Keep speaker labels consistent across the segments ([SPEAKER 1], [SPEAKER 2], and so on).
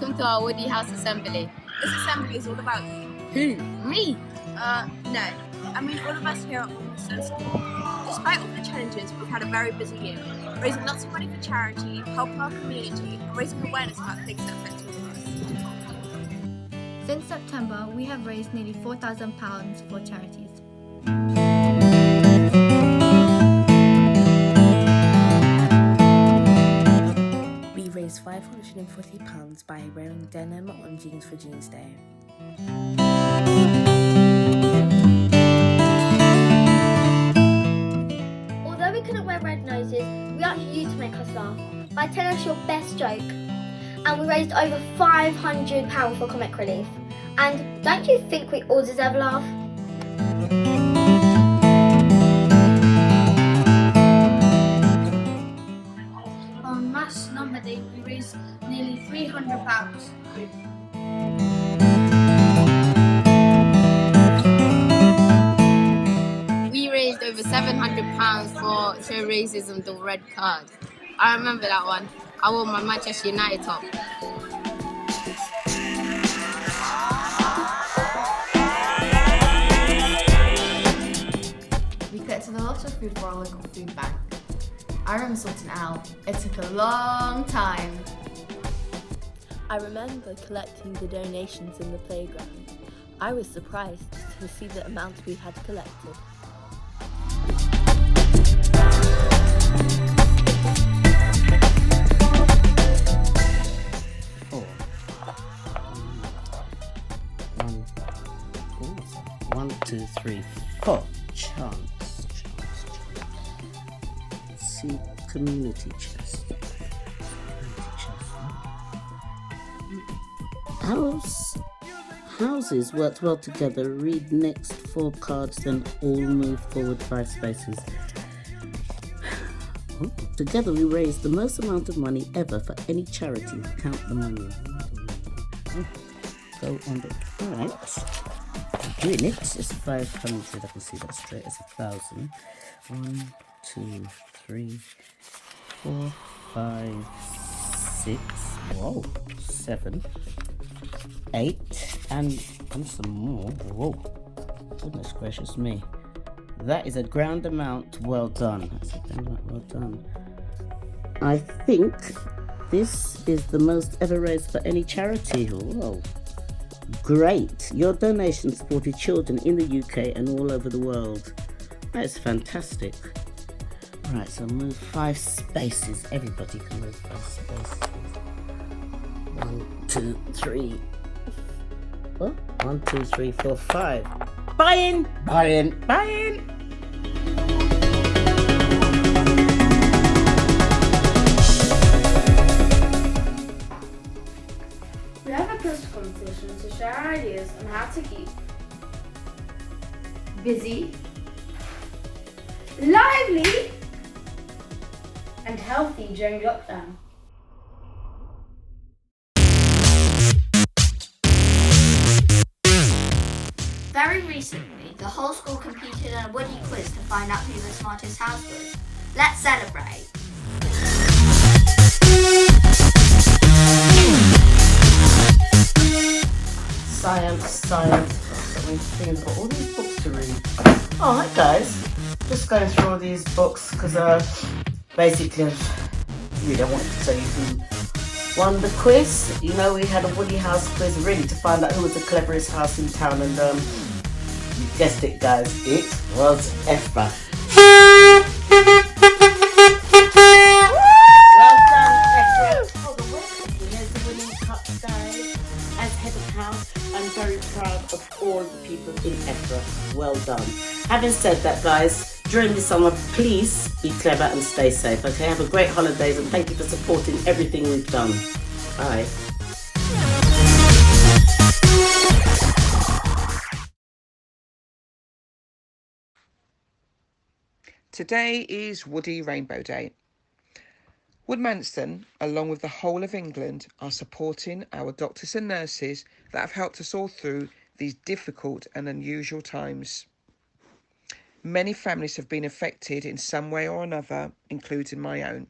[SPEAKER 1] welcome to our Woody House Assembly.
[SPEAKER 2] This assembly is all about you.
[SPEAKER 1] Who? Me?
[SPEAKER 2] No. I mean all of us here at Wilmington School. Despite all the challenges, we've had a very busy year, raising lots of money for charity, helping our community, and raising awareness about things that affect all of us.
[SPEAKER 3] Since September, we have raised nearly £4,000 for charities.
[SPEAKER 4] We raised £540 by wearing denim on Jeans for Jeans Day.
[SPEAKER 5] Although we couldn't wear red noses, we asked you to make us laugh by telling us your best joke. And we raised over £500 for comic relief. And don't you think we all deserve a laugh?
[SPEAKER 6] On Mass Number Day, we raised nearly £300.
[SPEAKER 1] We raised over £700 for show racism, the red card. I remember that one. I wore my Manchester United top.
[SPEAKER 7] We collected a lot of food for our local food bank. I remember sorting it out. It took a long time.
[SPEAKER 4] I remember collecting the donations in the playground. I was surprised to see the amount we had collected.
[SPEAKER 8] One, two, three, four. Chance. See, community chest. Houses worked well together. Read next 4 cards, then all move forward 5 spaces. Together we raised the most amount of money ever for any charity. Count the money. Go on the right. Doing it is 500. I can see that straight as 1,000. 1, 2, 3, 4, 5, 6. Whoa, 7, 8, and some more. Whoa, goodness gracious me! That is a grand amount. Well done. That's a grand amount. Well done. I think this is the most ever raised for any charity. Whoa. Great. Your donation supported children in the UK and all over the world. That is fantastic. Right, so move 5 spaces. Everybody can move 5 spaces. 1, 2, 3. What? 1, 2, 3, 4, 5. Buy in! Buy in! Buy in!
[SPEAKER 6] We have a quiz competition to share our ideas on how to keep busy, lively, and healthy during lockdown.
[SPEAKER 5] Very recently, the whole school competed in a Woody quiz to find out who the smartest house was. Let's celebrate!
[SPEAKER 8] Science. So many things. I've got all these books to read. Oh, hi guys. Just going through all these books because basically I really wanted to tell you who won the quiz. You know, we had a Woody House quiz really to find out who was the cleverest house in town, and you guessed it guys, it was Ephra. Well done, Ephra. Oh, the winner's the winning cup, guys. As head of house, I'm very proud of all the people in Ephra. Well done. Having said that, guys, during the summer, please be clever and stay safe. Okay, have a great holidays and thank you for supporting everything we've done. Bye.
[SPEAKER 9] Today is Woody Rainbow Day. Woodmanstone, along with the whole of England, are supporting our doctors and nurses that have helped us all through these difficult and unusual times. Many families have been affected in some way or another, including my own.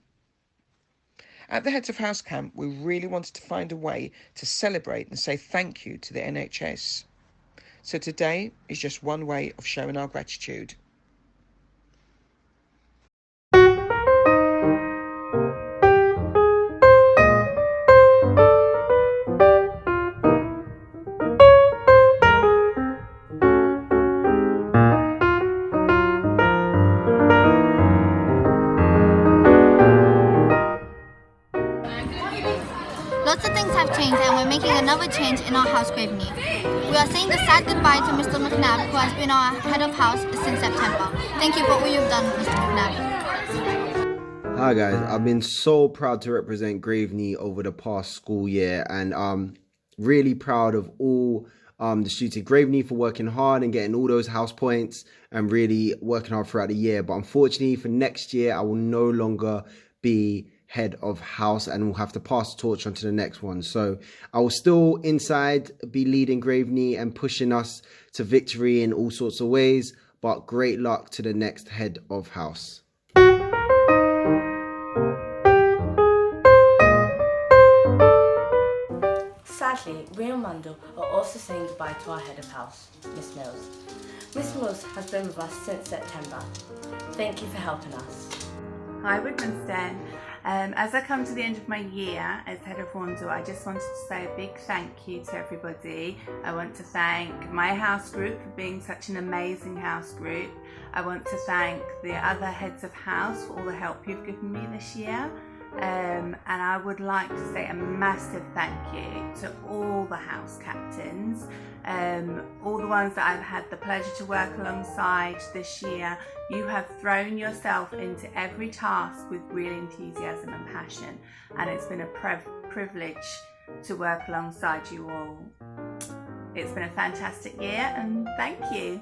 [SPEAKER 9] At the Heads of House camp, we really wanted to find a way to celebrate and say thank you to the NHS. So today is just one way of showing our gratitude.
[SPEAKER 3] Lots of things have changed and we're making another change in our house, Graveney. We are saying the sad goodbye to Mr. McNabb, who has been our head of house since September. Thank you for all you've done, Mr. McNabb.
[SPEAKER 10] Hi guys, I've been so proud to represent Graveney over the past school year, and I'm really proud of all the students at Graveney for working hard and getting all those house points and really working hard throughout the year. But unfortunately for next year, I will no longer be head of house and will have to pass the torch on to the next one. So I will still inside be leading Graveney and pushing us to victory in all sorts of ways, but great luck to the next head of house.
[SPEAKER 4] Sadly, we and Mundell are also saying goodbye to our head of house, Miss Mills. Miss Mills has been with us since September. Thank you for helping us.
[SPEAKER 11] Hi Woodmanston. As I come to the end of my year as head of Wandle, I just wanted to say a big thank you to everybody. I want to thank my house group for being such an amazing house group. I want to thank the other heads of house for all the help you've given me this year. And I would like to say a massive thank you to all the house captains, all the ones that I've had the pleasure to work alongside this year. You have thrown yourself into every task with real enthusiasm and passion, and it's been a privilege to work alongside you all. It's been a fantastic year, and thank you.